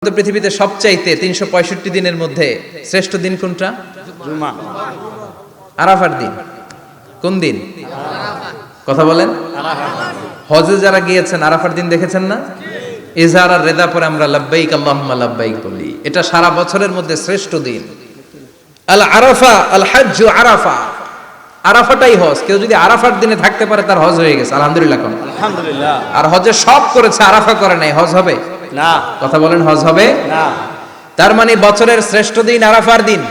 তো পৃথিবীতে সবচাইতে 365 দিনের মধ্যে শ্রেষ্ঠ দিন কোনটা? জুমা। আরাফার দিন। কোন দিন? কথা বলেন। হজে যারা গিয়েছেন আরাফার দিন দেখেছেন না? ইজহার আর রেদা পরে আমরা লাব্বাইক আল্লাহুম্মা লাব্বাইক বলি। এটা সারা বছরের মধ্যে শ্রেষ্ঠ দিন। আল আরাফা আল হজ্জু আরাফা। আরাফাটাই হজ। কেউ যদি আরাফার দিনে থাকতে পারে তার হজ হয়ে গেছে, আলহামদুলিল্লাহ কোন। আলহামদুলিল্লাহ। আর হজে সব করেছে, আরাফা করে নাই, হজ হবে না। কথা বলেন, হজ হবে না। তার মানে বছরের শ্রেষ্ঠ দিন আরাফার দিন।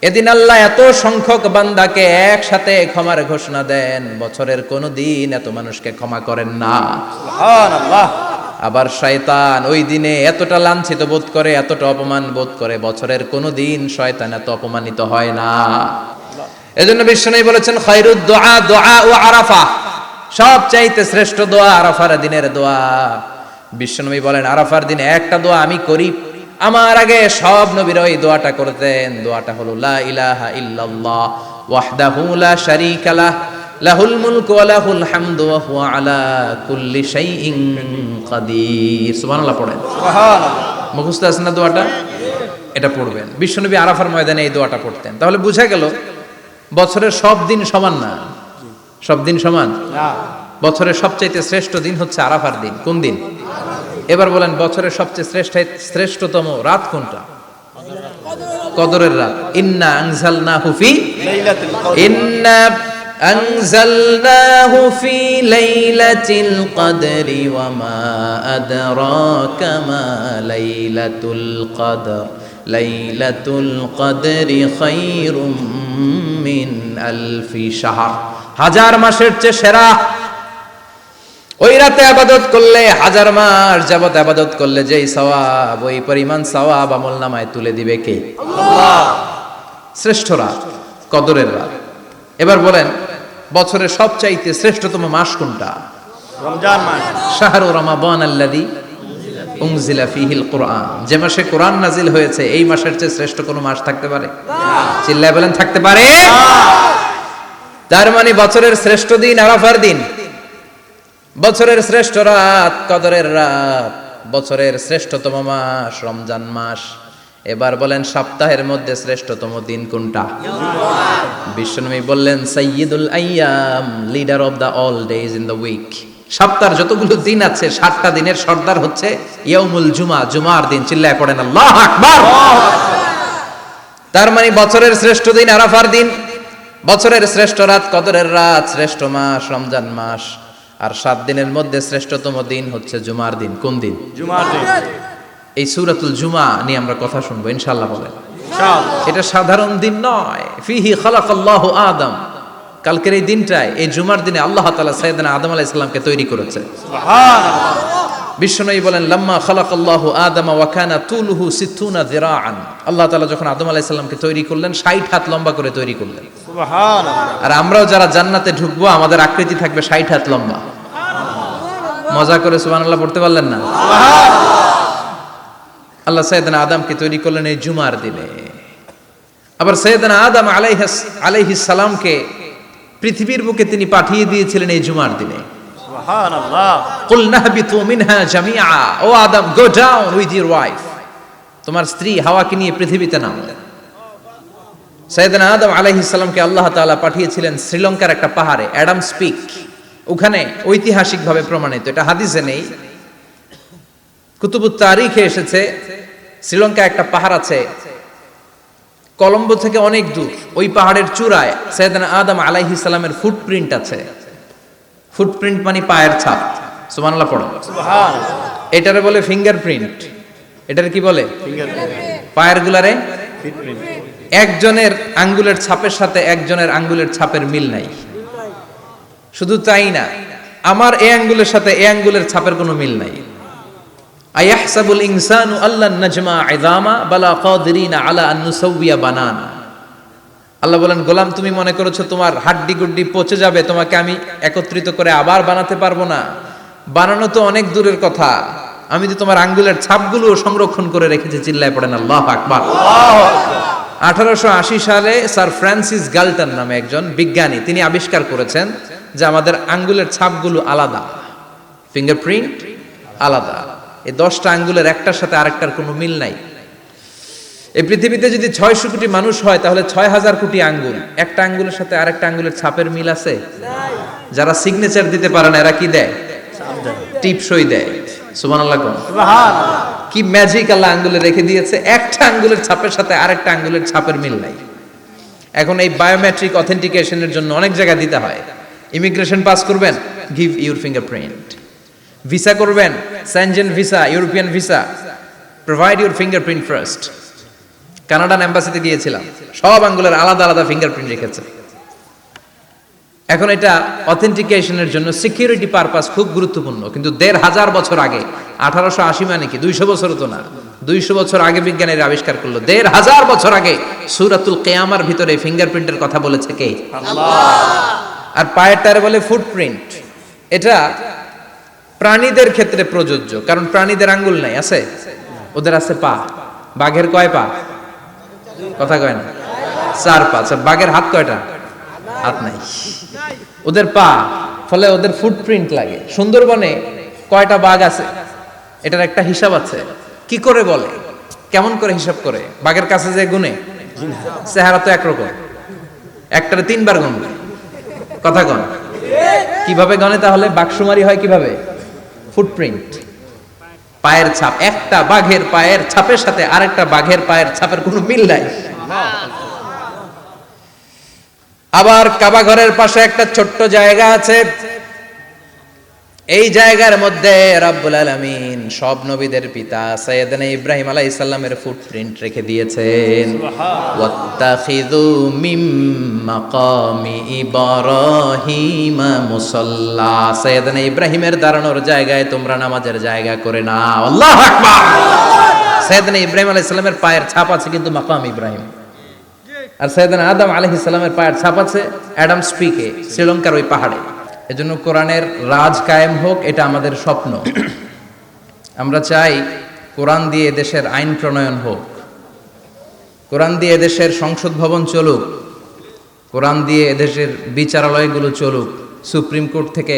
এদিন আল্লাহ এত সংখ্যক বান্দাকে একসাথে ক্ষমার ঘোষণা দেন, বছরের কোন দিন এত মানুষকে ক্ষমা করেন না। সুবহানাল্লাহ। আবার শয়তান ওই দিনে এতটা লাঞ্ছিত বোধ করে, এতটা অপমান বোধ করে, বছরের কোন দিন শয়তান এত অপমানিত হয় না। এজন্য বিশ্বনবী বলেছেন খায়রুদ দুআ দুআ ও আরাফা, সবচাইতে শ্রেষ্ঠ দোয়া আরাফার দিনের দোয়া। বিশ্বনবী বলেন আরাফার দিনে একটা দোয়া আমি করি, আমার আগে সব নবীরা ওই দোয়াটা করতেন। দোয়াটা হলো লা ইলাহা ইল্লাল্লাহ ওয়াহদাহু লা শারীকা লাহ লাহুল মুলকু ওয়া লাহুল হামদু ওয়া হুয়া আলা কুল্লি শাইইন কাদির। সুবহানাল্লাহ পড়েন। সুবহানাল্লাহ। মুখস্থ আছে না দোয়াটা? এটা পড়বেন। বিশ্বনবী আরাফার ময়দানে এই দোয়াটা পড়তেন। তাহলে বোঝা গেল বছরের সব দিন সমান না। সব দিন সমান না। বছরের সবচাইতে শ্রেষ্ঠ দিন হচ্ছে আরাফার দিন। কোন দিন? এবার বলেন বছরের সবচেয়ে শ্রেষ্ঠতম রাত কোনটা? কদরের রাত। ইন্না আনজালনাহু ফি লাইলাতুল কদর। ইন্না আনজালনাহু ফি লাইলাতিল কদরি ওয়া মা আদরাকা মা লাইলাতুল কদর লাইলাতুল কদরি খায়রুম মিন আলফি শাহর। হাজার মাসের চেয়ে সেরা। ওই রাতে ইবাদত করলে, হাজার মাস যাবত ইবাদত করলে যেই সওয়াব, ওই পরিমাণ সওয়াব আমলনামায় তুলে দিবে কে? আল্লাহ। শ্রেষ্ঠ রাত, কদরের রাত। এবার বলেন বছরের সবচাইতে শ্রেষ্ঠতম মাস কোনটা? রমজান মাস। শাহরু রমাদান আল্লাযী উনজিলা ফীহিল কুরআন। যে মাসে কোরআন নাজিল হয়েছে, এই মাসের চেয়ে শ্রেষ্ঠ কোনো মাস থাকতে পারে? চিল্লায় বলেন থাকতে পারে? তার মানে বছরের শ্রেষ্ঠ দিন আরাফার দিন, বছরের শ্রেষ্ঠ রাত কদরের রাত, বছরের শ্রেষ্ঠতম মাস রমজান মাস। এবার বলেন সপ্তাহের মধ্যে শ্রেষ্ঠতম দিন কোনটা? বিশ্বনবী বললেন সাইয়্যিদুল আইয়াম, leader of the all days in the week. সপ্তাহের যতগুলো দিন আছে 7টা দিনের সর্দার হচ্ছে ইয়াউমুল জুমা, জুমার দিন। চিল্লায় পড়েন আল্লাহু আকবার। তার মানে বছরের শ্রেষ্ঠ দিন আরাফার দিন, বছরের শ্রেষ্ঠ রাত কদরের রাত, শ্রেষ্ঠ মাস রমজান মাস, আর 7 দিনের মধ্যে শ্রেষ্ঠতম দিন হচ্ছে জুমার দিন। কোন দিন? জুমার দিন। এই সূরাতুল জুমা নিয়ে আমরা কথা শুনবো ইনশাআল্লাহ। বলেন ইনশাআল্লাহ। এটা সাধারণ দিন নয়। ফিহি খালাকাল্লাহু আদম। কালকের এই দিনটায়, এই জুমার দিনে আল্লাহ তাআলা সাইয়েদনা আদম আলাইহিস সালামকে তৈরি করেছে। সুবহানাল্লাহ। বিশ্বনবী বলেন লাম্মা খালাকাল্লাহু আদম ওয়া কানা তুলুহু 60 যিরাআন। আল্লাহ তাআলা যখন আদম আলাইহিস সালামকে তৈরি করলেন 60 হাত লম্বা করে তৈরি করলেন। সুবহানাল্লাহ। আর আমরাও যারা জান্নাতে ঢুকবো আমাদের আকৃতি থাকবে 60 হাত লম্বা। মজা করে সুবহানাল্লাহ পড়তে পারলেন না? আল্লাহ সাইয়েদনা আদমকে তৈরি করলেন এই জুমার দিনে। আবার সাইয়েদনা আদম আলাইহিস সালামকে পৃথিবীর বুকে তিনি পাঠিয়ে দিয়েছিলেন এই জুমার দিনে। সুবহানাল্লাহ। কুল নাহবিতু মিনহা জামিআ, O Adam go down with your wife, তোমার স্ত্রী হাওয়াকে নিয়ে পৃথিবীতে নামো। সাইয়েদনা আদম আলাইহিস সালামকে আল্লাহ তাআলা পাঠিয়েছিলেন শ্রীলঙ্কার একটা পাহাড়ে, অ্যাডামস পিক। ওখানে ঐতিহাসিকভাবে প্রমাণিত, এটা হাদিসে নেই, কুতুবুত তারিখে এসেছে। শ্রীলঙ্কা একটা পাহাড় আছে, কলম্বো থেকে অনেক দূর। ওই পাহাড়ের চূড়ায় সাইয়েদনা আদম আলাইহিস সালামের ফুটপ্রিন্ট আছে। ফুটপ্রিন্ট মানে পায়ের ছাপ। সুবহানাল্লাহ পড়ো। সুবহানাল্লাহ। এটারে বলে ফিঙ্গারপ্রিন্ট। এটারে কি বলে? ফিঙ্গারপ্রিন্ট। পায়ের গুলারে ফিটপ্রিন্ট। একজনের আঙ্গুলের ছাপের সাথে একজনের আঙ্গুলের ছাপের মিল নাই। শুধু তাই না, আমার এই আঙ্গুলের সাথে এই আঙ্গুলের ছাপের কোনো মিল নাই। আয়াহসাবুল ইনসানু আল্লান নাজমা ইযামা বালা কাদিরিনা আলা আন নুসাউবিয়া বানানা। আল্লাহ বলেন গোলাম, তুমি মনে করেছো তোমার হাড্ডি গুড্ডি পচে যাবে, তোমাকে আমি একত্রিত করে আবার বানাতে পারবো না? বানানো তো অনেক দূরের কথা, আমি তো তোমার আঙ্গুলের ছাপগুলো সংরক্ষণ করে রেখেছি। চিল্লায় পড়েন আল্লাহু আকবার। 1880 সালে স্যার ফ্রান্সিস গাল্টন নামে একজন বিজ্ঞানী, তিনি আবিষ্কার করেছেন যে আমাদের আঙ্গুলের ছাপগুলো আলাদা, ফিঙ্গারপ্রিন্ট আলাদা। এই 10টা আঙ্গুলের একটার সাথে আরেকটার কোনো মিল নাই। এই পৃথিবীতে যদি 600 কোটি মানুষ হয় তাহলে 6000 কোটি আঙ্গুল, একটা আঙ্গুলের সাথে আরেকটা আঙ্গুলের ছাপের মিল আছে? যারা সিগনেচার দিতে পারে না এরা কি দেয়? টিপসই দেয়। সুবহানাল্লাহ কোন সুবহানাল্লাহ। কি ম্যাজিক আল্লাহ আঙ্গুলে রেখে দিয়েছে, একটা আঙ্গুলের ছাপের সাথে আরেকটা আঙ্গুলের ছাপের মিল নাই। এখন এই বায়োমেট্রিক অথেন্টিকেশনের জন্য অনেক জায়গায় দিতে হয়। ইমিগ্রেশন পাস করবেন, গিভ ইউর ফিঙ্গারপ্রিন্ট। ভিসা করবেন, Schengen visa, European visa, provide your fingerprint first. Canadian এম্বাসিতে গিয়েছিলাম, সব আঙ্গুলের আলাদা আলাদা ফিঙ্গারপ্রিন্ট রেখেছে। এখন এটা অথেন্টিকেশনের জন্য সিকিউরিটি পারপাস খুব গুরুত্বপূর্ণ, কিন্তু 1500 বছর আগে, 1880 মানে কি 200 বছর তো না, 200 বছর আগে বিজ্ঞানীরা আবিষ্কার করলো। 1500 বছর আগে সূরাতুল কিয়ামার ভিতরে ফিঙ্গারপ্রিন্টের কথা বলেছে কে? আল্লাহ। আর পায়েরটারে বলে ফুটপ্রিন্ট। এটা প্রাণীদের ক্ষেত্রে প্রযোজ্য, কারণ প্রাণীদের আঙ্গুল নাই, আছে? ওদের আছে পা। বাঘের কয় পা? কথা কয় না, 4 পা। আচ্ছা, বাঘের হাত কয়টা? হাত নাই, ওদের পা, ফলে ওদের ফুটপ্রিন্ট লাগে। সুন্দরবনে কয়টা বাঘ আছে এটার একটা হিসাব আছে। কি করে বলে, কেমন করে হিসাব করে? বাঘের কাছে যে গুনে, চেহারা তো একরকম, একটারে 3 বার গুনবে। কথা কন, কিভাবে গনে তাহলে? বাঘসুমারি হয় কিভাবে? ফুটপ্রিন্ট, পায়ের ছাপ। একটা বাঘের পায়ের ছাপের সাথে আরেকটা বাঘের পায়ের ছাপের কোনো মিল নাই। আবার কাবা ঘরের পাশে একটা ছোট্ট জায়গা আছে, এই জায়গার মধ্যে রব্বুল আলামিন সব নবীদের পিতা সাইয়েদনা ইব্রাহিম আলাইহিস সালামের ফুটপ্রিন্ট রেখে দিয়েছেন। ওয়াত্তাখিযু মিম মাকামি ইব্রাহিম মুসাল্লা, সাইয়েদনা ইব্রাহিমের দাঁড়ানোর জায়গায় তোমরা নামাজের জায়গা করে নাও। আল্লাহু আকবার। সাইয়েদনা ইব্রাহিম আলাইহিস সালামের পায়ের ছাপ আছে কিন্তু মাকাম ইব্রাহিম। আর সাইয়েদনা আদম আলাইহিস সালামের পায়ের ছাপ আছে অ্যাডামস পিকে, শ্রীলঙ্কার ওই পাহাড়ে। এজন্য কোরআনের রাজ কায়েম হোক, এটা আমাদের স্বপ্ন। আমরা চাই কোরআন দিয়ে দেশের আইন প্রণয়ন হোক, কোরআন দিয়ে দেশের সংসদ ভবন চলুক, কোরআন দিয়ে দেশের বিচারালয়গুলো চলুক। সুপ্রিম কোর্ট থেকে,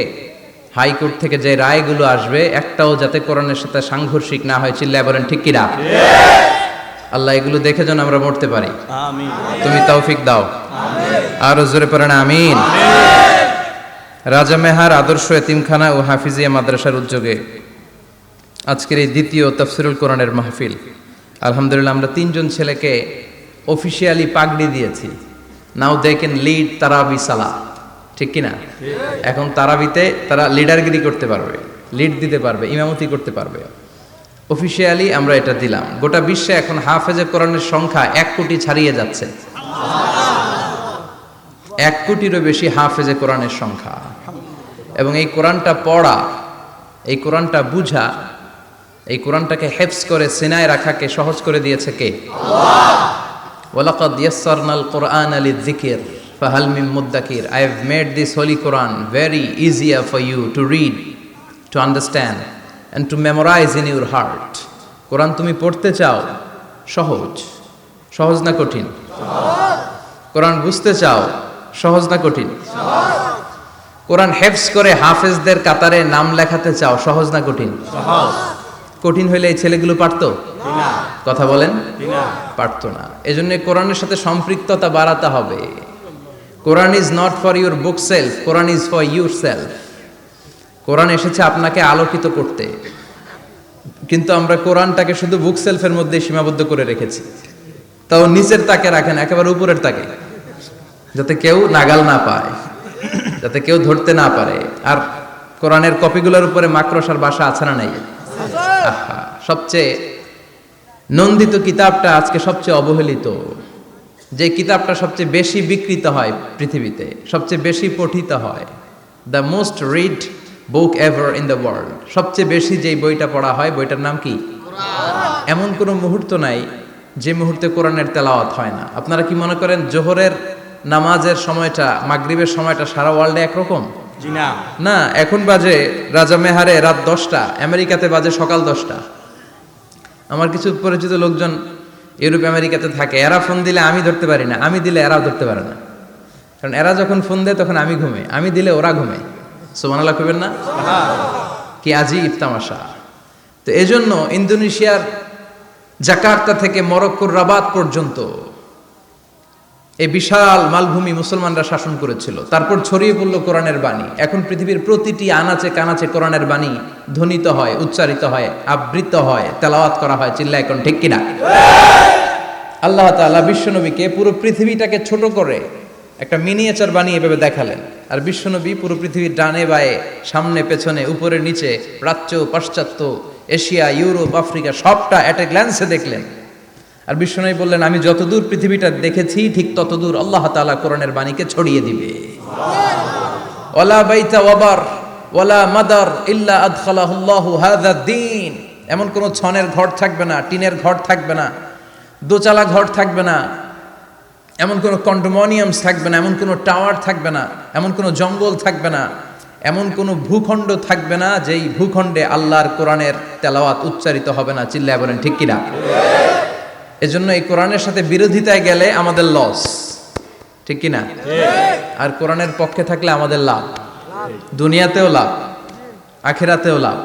হাইকোর্ট থেকে যে রায়গুলো আসবে একটাও যাতে কোরআনের সাথে সাংঘর্ষিক না হয়। চিল্লায় বলেন ঠিক কিনা? আল্লাহ এগুলো দেখে যেন আমরা মরতে পারি। আমিন। তুমি তৌফিক দাও। আরো জোরে পড়েন আমিন। রাজা মেহার আদর্শ এতিমখানা ও হাফিজিয়া মাদ্রাসার উদ্যোগে আজকের এই দ্বিতীয় তাফসিরুল কোরআনের মাহফিল। আলহামদুলিল্লাহ, আমরা 3 জন ছেলেকে অফিসিয়ালি পাগড়ি দিয়েছি। নাও দে ক্যান লিড তারাবি সালাহ, ঠিক কিনা? এখন তারাবিতে তারা লিডারগিরি করতে পারবে, লিড দিতে পারবে, ইমামতি করতে পারবে। অফিসিয়ালি আমরা এটা দিলাম। গোটা বিশ্বে এখন হাফেজে কোরআনের সংখ্যা 1 কোটি ছাড়িয়ে যাচ্ছে। 1 কোটিরও বেশি হাফেজে কোরআনের সংখ্যা। এবং এই কোরআনটা পড়া, এই কোরআনটা বুঝা, এই কোরআনটাকে হেফজ করে সিনায় রাখাকে সহজ করে দিয়েছে কে? আল্লাহ। ওয়ালাকাদ ইয়াসসারনাল কুরআনা লিযিকর ফাহাল মিন মুদ্দাকির। I have made this holy Quran very easier for you to read, to understand and to memorize in your heart. কোরআন তুমি পড়তে চাও, সহজ। সহজ না কঠিন? সহজ। কোরআন বুঝতে চাও, সহজ না কঠিন? সহজ। কোরআন হেফজ করে হাফেজদের কাতারে নাম লেখাতে চাও, সহজ না কঠিন? সহজ। কঠিন হইলে এই ছেলেগুলো পারতো? না। কথা বলেন, না। পারতো না। এজন্য কোরআনের সাথে সম্পৃক্ততা বাড়াতে হবে। Quran is not for your bookshelf, Quran is for yourself. কোরআন এসেছে আপনাকে আলোকিত করতে, কিন্তু আমরা কোরআনটাকে শুধু বুক সেলফের মধ্যে সীমাবদ্ধ করে রেখেছি। তাও নিচের তাকে রাখেন, একেবারে উপরের তাকে, যাতে কেউ নাগাল না পায়, যাতে কেউ ধরতে না পারে। আর কোরআনের কপিগুলোর উপরে মাকড়সার বাসা আছে না নাই? আহা, সবচেয়ে নন্দিত কিতাবটা আজকে সবচেয়ে অবহেলিত। যে কিতাবটা সবচেয়ে বেশি বিকৃত হয় পৃথিবীতে, সবচেয়ে বেশি পঠিত হয়, the most read book ever in the world, সবচেয়ে বেশি যেই বইটা পড়া হয় বইটার নাম কি? কোরআন। এমন কোনো মুহূর্ত নাই যে মুহূর্তে কোরআনের তেলাওয়াত হয় না। আপনারা কি মনে করেন জোহরের নামাজের সময়টা, মাগরিবের সময়টা সারা ওয়ার্ল্ডে একরকম? জি না। না, এখন বাজে রাজা মেহারে রাত 10টা, আমেরিকাতে বাজে সকাল 10টা। আমার কিছু পরিচিত লোকজন ইউরোপ আমেরিকাতে থাকে, এরা ফোন দিলে আমি ধরতে পারি না, আমি দিলে এরাও ধরতে পারে না। কারণ এরা যখন ফোন দেয় তখন আমি ঘুমে, আমি দিলে ওরা ঘুমে। সুবহানাল্লাহ কইবেন না? কি আজীব তামাশা। তো এজন্য ইন্দোনেশিয়ার জাকার্তা থেকে মরক্কোর রাবাত পর্যন্ত এই বিশাল মালভূমি মুসলমানরা শাসন করেছিল। তারপর ছড়িয়ে পড়ল কোরআনের বাণী। এখন পৃথিবীর প্রতিটি আনাচে কানাচে কোরআনের বাণী ধ্বনিত হয়, উচ্চারিত হয়, আবৃত হয়, তেলাওয়াত করা হয়। চিল্লা এখন ঠিক কিনা? আল্লাহ তাআলা বিশ্বনবীকে পুরো পৃথিবীটাকে ছোট করে একটা মিনিয়েচার বানিয়ে এভাবে দেখালেন। আর বিশ্বনবী পুরো পৃথিবীর ডানে বায়ে, সামনে পেছনে, উপরে নিচে, প্রাচ্য পাশ্চাত্য, এশিয়া, ইউরোপ, আফ্রিকা সবটা এট এ গ্ল্যান্সে দেখলেন। আর বিশ্বনবী বললেন, আমি যতদূর পৃথিবীটা দেখেছি ঠিক ততদূর আল্লাহ তাআলা কোরআনের বাণীকে ছড়িয়ে দিবে। ওয়ালা বাইতা ওয়াবার ওয়ালা মাদার ইল্লা আদখালাহুল্লাহু হাযা দ্বীন। এমন কোন ছনের ঘর থাকবে না, টিনের ঘর থাকবে না, দোচালা ঘর থাকবে না, এমন কোন কন্ডোমিনিয়ামস থাকবে না, এমন কোন টাওয়ার থাকবে না, এমন কোন জঙ্গল থাকবে না, এমন কোন ভূখণ্ড থাকবে না যেই ভূখণ্ডে আল্লাহর কোরআনের তেলাওয়াত উচ্চারিত হবে না। চিল্লায় বলেন ঠিক কিনা? এজন্য এই কোরআনের সাথে বিরোধিতায় গেলে আমাদের লস, ঠিক কিনা? আর কোরআনের পক্ষে থাকলে আমাদের লাভ, দুনিয়াতেও লাভ, আখিরাতেও লাভ।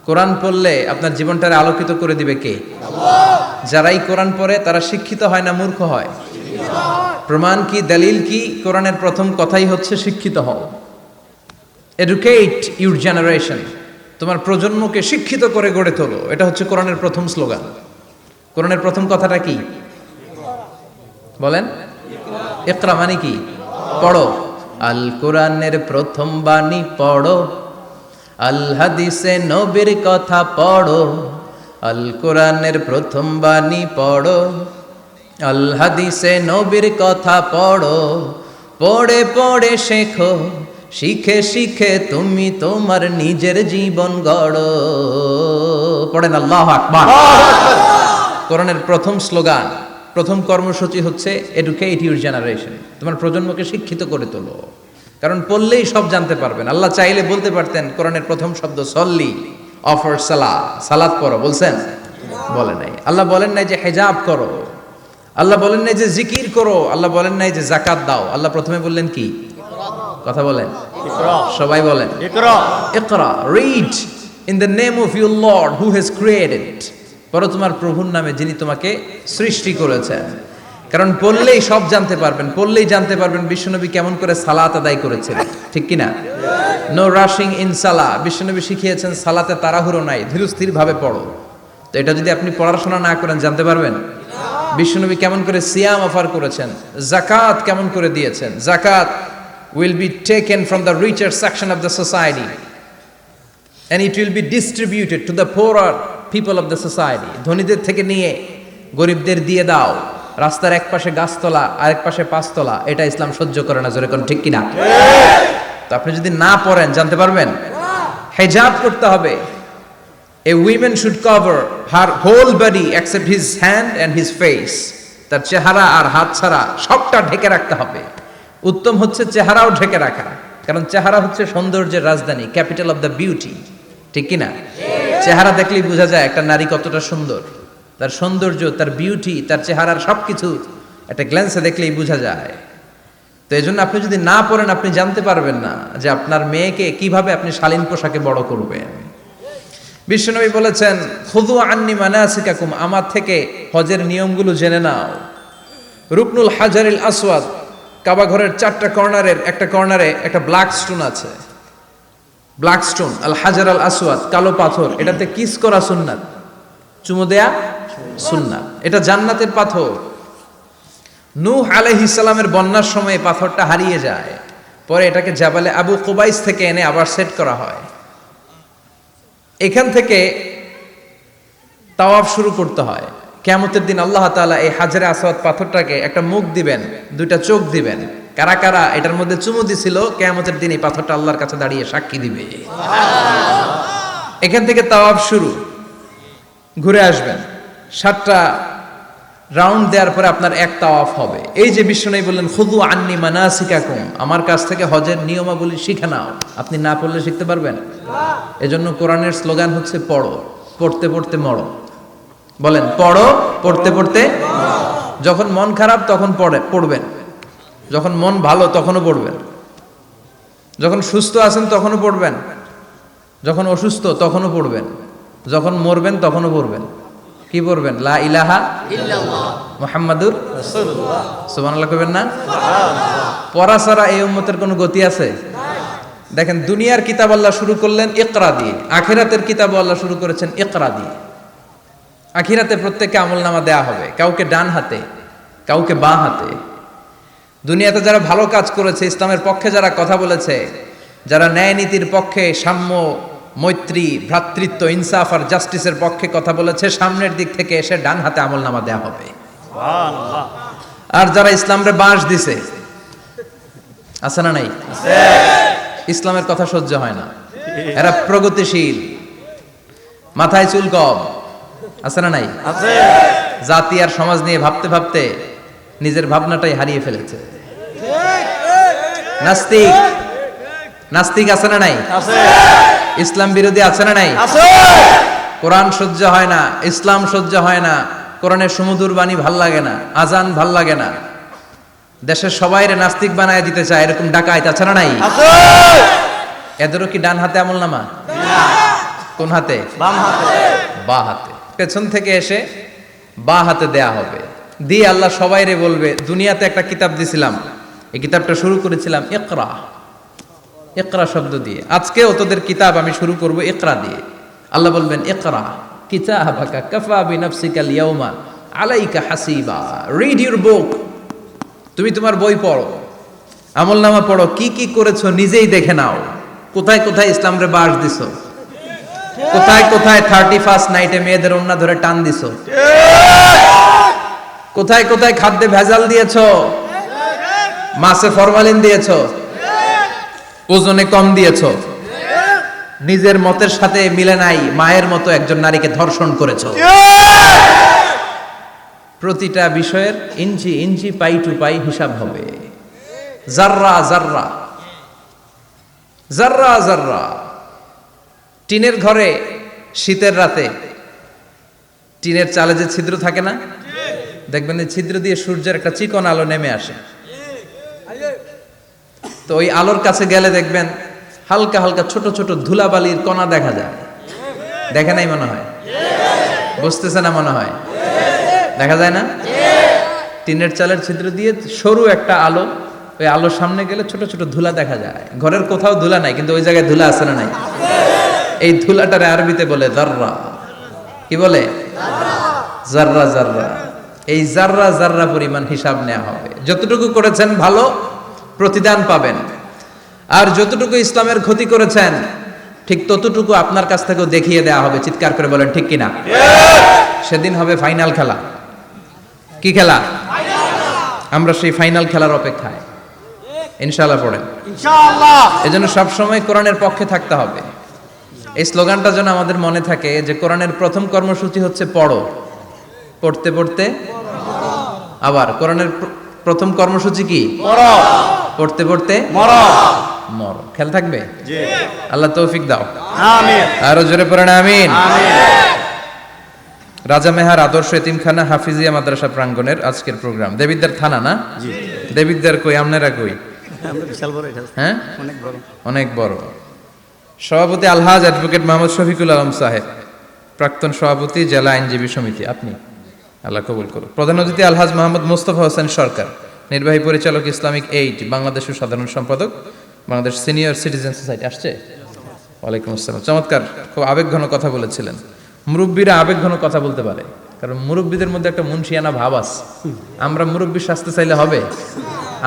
কোরআন পড়লে আপনার জীবনটারে আলোকিত করে দিবে কে? যারাই কোরআন পড়ে তারা শিক্ষিত হয় না মূর্খ হয়? প্রমাণ কি, দলিল কি? কোরআনের প্রথম কথাই হচ্ছে শিক্ষিত হও। এডুকেট ইউর জেনারেশন, তোমার প্রজন্মকে শিক্ষিত করে গড়ে তোলো। এটা হচ্ছে কোরআনের প্রথম স্লোগান। কোরআনের প্রথম কথাটা কি বলেন? ইকরা মানে কি? পড়ো। আল কোরআনের প্রথম বাণী পড়ো, আল হাদিসে নবীর কথা পড়ো। আল কোরআনের প্রথম বাণী পড়ো, আল হাদিসে নবীর কথা পড়ো। পড়ে পড়ে শেখো, শিখে শিখে তুমি তোমার নিজের জীবন গড়ো। পড়েন আল্লাহু আকবার। কোরআনের প্রথম স্লোগান, প্রথম কর্মসূচি হচ্ছে এডুকেট ইউর জেনারেশন, তোমার প্রজন্মকে শিক্ষিত করে তোলো। কারণ পড়লেই সব জানতে পারবেন। আল্লাহ চাইলে বলতে পারতেন কোরআনের প্রথম শব্দ সল্লি, অফার সালাত, সালাত পড়ো, বলছেন? বলে নাই। আল্লাহ বলেন নাই যে হিজাব করো, আল্লাহ বলেন নাই যে জিকির করো, আল্লাহ বলেন নাই যে যাকাত দাও। আল্লাহ প্রথমে বললেন কি? কথা বলেন, সবাই বলেন ইকরা, read in the name of your lord who has created. পড়ো তোমার প্রভুর নামে যিনি তোমাকে সৃষ্টি করেছেন। কারণ পড়লেই সব জানতে পারবেন, পড়লেই জানতে পারবেন বিশ্বনবী কেমন করে সালাত আদায় করেছিলেন, ঠিক কিনা? নো রাশিং ইন সালাহ। বিশ্বনবী শিখিয়েছেন সালাতে তাড়াহুড়ো নাই, ধীরস্থির ভাবে পড়ো। তো এটা যদি আপনি পড়াশোনা না করেন জানতে পারবেন? বিশ্বনবী কেমন করে সিয়াম অফার করেছেন, জাকাত কেমন করে দিয়েছেন। জাকাত will be taken from the richer section of the society and it will be distributed to the poorer people of the society. ধনীদের থেকে নিয়ে গরিবদের দিয়ে দাও। রাস্তার এক পাশে গাছতলা আর এক পাশে পাঁচতলা, এটা ইসলাম সহ্য করে না। জোরে কোন ঠিক কিনা? তো আপনি যদি না পড়েন জানতে পারবেন? হিজাব করতে হবে। A woman should cover her whole body except his hand and his face. তার চেহারা আর হাত ছাড়া সবটা ঢেকে রাখতে হবে। উত্তম হচ্ছে চেহারাও ঢেকে রাখা, কারণ চেহারা হচ্ছে সৌন্দর্যের রাজধানী, ক্যাপিটাল অফ দ্য বিউটি, ঠিক কিনা? চেহারা দেখলেই বোঝা যায় একটা নারী কতটা সুন্দর। তার সৌন্দর্য, তার বিউটি, তার চেহারার সবকিছু একটা গ্ল্যান্সে দেখলেই বোঝা যায়। তো এই জন্য আপনি যদি না পড়েন আপনি জানতে পারবেন না যে আপনার মেয়েকে কিভাবে আপনি শালীন পোশাকে বড় করবেন। বিশ্বনবী বলেছেন, খুযু আন্নি মানাসিকাকুম, আমার থেকে হজের নিয়মগুলো জেনে নাও। রুকনুল হাজারিল আসওয়াদ, কাবা ঘরের 4টা কর্নারের একটা কর্নারে একটা ব্ল্যাক স্টোন আছে। ব্ল্যাক স্টোন, আল হাজার আল আসওয়াদ, কালো পাথর। এটাতে কিস করা সুন্নাত, চুমু দেয়া সুন্নাত। এটা জান্নাতের পাথর। নূহ আলাইহিস সালামের বন্যার সময় পাথরটা হারিয়ে যায়, পরে এটাকে জাবালে আবু কুবাইস থেকে এনে আবার সেট করা হয়। এখান থেকে তাওয়াফ শুরু করতে হয়। কিয়ামতের দিন আল্লাহ তাআলা এই হাজারে আসওয়াদ পাথরটাকে একটা মুখ দিবেন, 2টা চোখ দিবেন। কারা কারা এটার মধ্যে চুমু দিছিল কিয়ামতের দিন এই পাথরটা আল্লাহর কাছে দাঁড়িয়ে সাক্ষী দিবে। এখান থেকে তাওয়াফ শুরু। ঘুরে আসবেন, 7টা রাউন্ড দেওয়ার পরে আপনার এক তাওয়াফ হবে। এই যে বিশ্বনবী বললেন, খুযু আন্নি মানাসিকাকুম, আমার কাছ থেকে হজের নিয়মাবলী শিখে নাও। আপনি না পড়লে শিখতে পারবেন? এজন্য কোরআনের স্লোগান হচ্ছে পড়ো, পড়তে পড়তে মরো। বলেন, পড়ো, পড়তে পড়তে। যখন মন খারাপ তখন পড়বেন, যখন মন ভালো তখনও পড়বেন, যখন সুস্থ আছেন তখনও পড়বেন, যখন অসুস্থ তখনও পড়বেন। যখন মরবেন তখনও পড়বেন। কি পড়বেন? লা ইলাহা মুহাম্মাদুর রাসূলুল্লাহ সুবহানাল্লাহ কইবেন না? পড়া ছাড়া এই উম্মতের কোনো গতি আছে? দেখেন, দুনিয়ার কিতাব আল্লাহ শুরু করলেন ইকরা দিয়ে, আখিরাতের কিতাব আল্লাহ শুরু করেছেন ইকরা দিয়ে। আখিরাতে প্রত্যেককে আমলনামা দেয়া হবে, কাউকে ডান হাতে, কাউকে বাঁ হাতে। দুনিয়াতে যারা ভালো কাজ করেছে, ইসলামের পক্ষে যারা কথা বলেছে, যারা ন্যায় নীতির পক্ষে, সাম্য, মৈত্রী, ভ্রাতৃত্ব, ইনসাফ আর জাস্টিসের পক্ষে কথা বলেছে, সামনের দিক থেকে এসে ডান হাতে আমলনামা দেয়া হবে। সুবহানাল্লাহ। আর যারা ইসলামরে বাঁশ দিছে, আছে না নাই? ইসলামের কথা সহ্য হয় না, এরা প্রগতিশীল, মাথায় চুল কম, আছে না নাই? আছে। জাতি আর সমাজ নিয়ে ভাবতে ভাবতে নিজের ভাবনাটাই হারিয়ে ফেলেছে। নাস্তিক, নাস্তিক আছে না নাই? আছে। ইসলাম বিরোধী আছে না নাই? আছে। কোরআন সহ্য হয় না, ইসলাম সহ্য হয় না, কোরআনের সুমধুর বাণী ভাল লাগে না, আজান ভাল লাগে না, দেশের সবাইরে নাস্তিক বানায় দিতে চায়, এরকম ডাকাইত আছে না নাই? আছে। এদেরও কি ডান হাতে আমলনামা? কোন হাতে? বাম হাতে। বা হাতে। পেছন থেকে এসে বা হাতে দেয়া হবে, দিয়ে আল্লাহ সবাইরে বলবে, দুনিয়াতে একটা কিতাব দিছিলাম, এই কিতাবটা শুরু করেছিলাম ইকরা, ইকরা শব্দ দিয়ে, আজকেও তোদের কিতাব আমি শুরু করব ইকরা দিয়ে। আল্লাহ বলবেন ইকরা কিতাবাকা কাফা বিনাফসিকাল ইয়াউমা আলাইকা হাসিবা, রিড ইউর বুক, তুমি তোমার বই পড়ো, আমলনামা পড়ো, কি কি করেছো নিজেই দেখে নাও। কোথায় কোথায় ইসলামরে বাস দিছো, কোথায় কোথায় 31st নাইটে মেয়েদের ওন্না ধরে টান দিছো, কোথায় কোথায় খাদ্যে ভেজাল দিয়েছো, মাছে ফরমালিন দিয়েছো, ওজনে কম দিয়েছো, নিজের মতের সাথে মিলে নাই, মায়ের মতো একজন নারীকে ধর্ষণ করেছো। প্রতিটা বিষয়ের ইঞ্চি ইঞ্চি, পাই টু পাই হিসাব হবে। জাররা জাররা, জাররা জাররা। টিনের ঘরে শীতের রাতে টিনের চালে যে ছিদ্র থাকে না, দেখবেন এই ছিদ্র দিয়ে সূর্যের একটা চিকন আলো নেমে আসে। তো ওই আলোর কাছে গেলে দেখবেন হালকা হালকা ছোট ছোট ধুলাবালির কণা দেখা যায়। দেখে নাই মনে হয়? বুঝতেছে না মনে হয়? দেখা যায় না? টিনের চালের ছিদ্র দিয়ে সরু একটা আলো, ওই আলোর সামনে গেলে ছোট ছোট ধুলা দেখা যায়। ঘরের কোথাও ধুলা নাই, কিন্তু ওই জায়গায় ধুলা আছে না নাই? এই ধুলাটারে আরবিতে বলে জাররা। কি বলে? জাররা জাররা। এই জাররা জাররা পরিমাণ হিসাব নেওয়া হবে। যতটুকু করেছেন ভালো, প্রতিদান পাবেন, আর যতটুকু ইসলামের ক্ষতি করেছেন ঠিক ততটুকু আপনার কাছ থেকেও দেখিয়ে দেওয়া হবে। চিৎকার করে বলেন ঠিক কিনা? সেদিন হবে ফাইনাল খেলা। কি খেলা? আমরা সেই ফাইনাল খেলার অপেক্ষায়। ইনশাআল্লাহ পড়েন ইনশাআল্লাহ। এজন্য সবসময় কোরআনের পক্ষে থাকতে হবে। এই স্লোগানটা যেন আমাদের মনে থাকে যে কোরআনের প্রথম কর্মসূচি হচ্ছে পড়ো, পড়তে পড়তে। আবার কোরআনের প্রথম কর্মসূচি কি? পড়ো, পড়তে পড়তে মরো। মরো। খেয়াল থাকবে? জি। আল্লাহ তৌফিক দাও। আমিন। আরো জোরে পড়েন আমিন। আমিন। রাজা মেহার আদর্শ এতিমখানা হাফিজিয়া মাদ্রাসা প্রাঙ্গণের আজকের প্রোগ্রাম। দেবিদ্দার থানা না? জি। দেবিদ্দার কই, আপনারা কই? আমরা বিশাল বড় এটা। হ্যাঁ, অনেক বড়। অনেক বড়। সভাপতি আলহাজ অ্যাডভোকেট মোহাম্মদ শফিকুল আলম সাহেব, প্রাক্তন সভাপতি জেলা আইনজীবী সমিতি, আপনি। আল্লাহ কবুল করুন। প্রধান অতিথি আলহাজ মোহাম্মদ মোস্তফা হোসেন সরকার, নির্বাহী পরিচালক ইসলামিক এইড বাংলাদেশের সাধারণ সম্পাদক বাংলাদেশ সিনিয়র সিটিজেন সোসাইটি। আসছে? ওয়ালাইকুম আসসালাম। চমৎকার, খুব আবেগঘন কথা বলেছিলেন। মুরব্বীরা আবেগঘন কথা বলতে পারে, কারণ মুরব্বীদের মধ্যে একটা মুন্সিয়ানা ভাব আছে। আমরা মুরব্বী শাস্তে চাইলে হবে?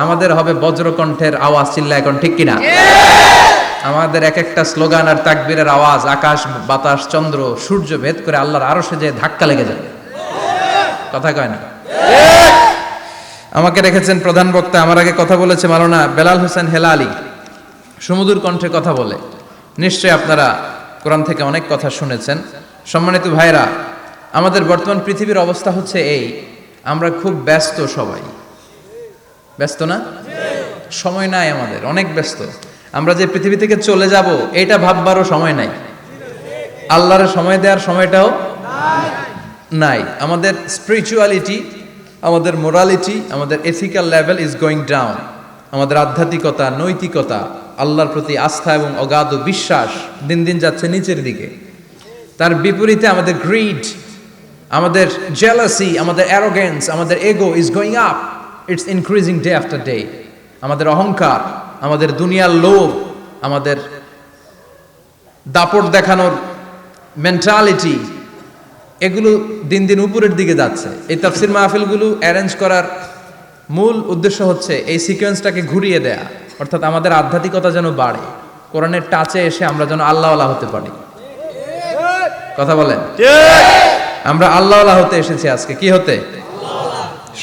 আমাদের হবে বজ্রকণ্ঠের আওয়াজ, চিল্লা এখন ঠিক কিনা? আমাদের এক একটা স্লোগান আর তাকবীরের আওয়াজ আকাশ বাতাস চন্দ্র সূর্য ভেদ করে আল্লাহর আরশে যে ধাক্কা লেগে যাবে। কথা কয় না? আমাকে রেখেছেন প্রধান বক্তা। আমার আগে কথা বলেছে মাওলানা বেলাল হোসেন হেলালি, সুমধুর কণ্ঠে কথা বলে। নিশ্চয়ই আপনারা কোরআন থেকে অনেক কথা শুনেছেন। সম্মানিত ভাইরা, আমাদের বর্তমান পৃথিবীর অবস্থা হচ্ছে এই, আমরা খুব ব্যস্ত, সবাই ব্যস্ত না? সময় নাই আমাদের, অনেক ব্যস্ত। আমরা যে পৃথিবী থেকে চলে যাব এটা ভাববারও সময় নাই, আল্লাহর সময় দেওয়ার সময়টাও নাই। আমাদের স্পিরিচুয়ালিটি, আমাদের মোরালিটি, আমাদের ethical level is going down. আমাদের আধ্যাত্মিকতা, নৈতিকতা, আল্লাহর প্রতি আস্থা এবং অগাধ বিশ্বাস দিন দিন যাচ্ছে নিচের দিকে। তার বিপরীতে আমাদের গ্রিড, আমাদের জেলাসি, আমাদের অ্যারোগেন্স, আমাদের এগো is going up, it's increasing day after day. আমাদের অহংকার, আমাদের দুনিয়ার লোভ, আমাদের দাপট দেখানোর মেন্টালিটি, এগুলো দিন দিন উপরের দিকে যাচ্ছে। এই তাফসির মাহফিলগুলো অ্যারেঞ্জ করার মূল উদ্দেশ্য হচ্ছে এই সিকোয়েন্সটাকে ঘুরিয়ে দেয়া, অর্থাৎ আমাদের আধ্যাত্মিকতা যেন বাড়ে, কোরআনের টাচে এসে আমরা যেন আল্লাহওয়ালা হতে পারি। কথা বলেন, আমরা আল্লাহওয়ালা হতে এসেছি আজকে। কি হতে?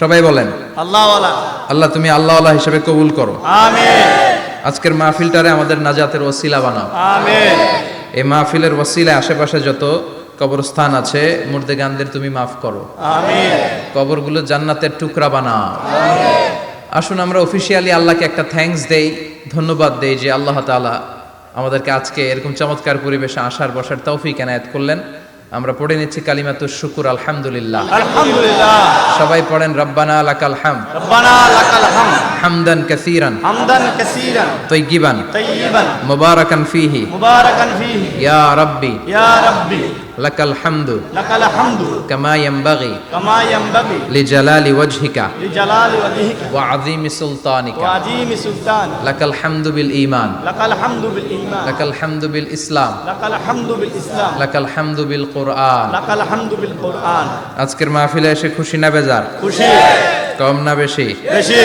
সবাই বলেন আল্লাহ ওয়ালা। আল্লাহ তুমি আল্লাহওয়ালা হিসেবে কবুল করো। আমিন আজকের মাহফিলটারে আমাদের নাজাতের ওসিলা বানাও। আমিন এই মাহফিলের ওসিলায় আশেপাশে যত কবরস্থান আছে মুর্দেগানদের তুমি মাফ করো। আমিন কবরগুলো জান্নাতের টুকরা বানাও। আসুন আমরা অফিসিয়ালি আল্লাহকে একটা থ্যাঙ্কস দেই, ধন্যবাদ দেই যে আল্লাহ তাআলা আমাদেরকে আজকে এরকম চমৎকার পরিবেশে আসার বসার তৌফিক এনায়েত করলেন। আমরা পড়ে নিচ্ছি কালিমাতুশ শুকুর, আলহামদুলিল্লাহ। আলহামদুলিল্লাহ। সবাই পড়েন রব্বানা লাকাল হামদ, রব্বানা লাকাল হামদ হামদান কাসীরান হামদান কাসীরান তাইয়িবান তাইয়িবান মুবারাকান ফীহি মুবারাকান ফীহি ইয়া রাব্বি ইয়া রাব্বি লাকাল হামদু লাকাল হামদু কামা ইয়ানবাগি কামা ইয়ানবাগি লিজালালি ওয়াজহিকা লিজালালি ওয়াজহিকা ওয়া আযীমি সুলতানিকা ওয়া আযীমি সুলতান লাকাল হামদু বিল ঈমান লাকাল হামদু বিল ঈমান লাকাল হামদু বিল ইসলাম লাকাল হামদু বিল ইসলাম লাকাল হামদু বিল কুরআন। লাকাল হামদু বিল কুরআন। আজকের মাহফিলে এসে খুশি না বেজার? খুশি। কম না বেশি? বেশি।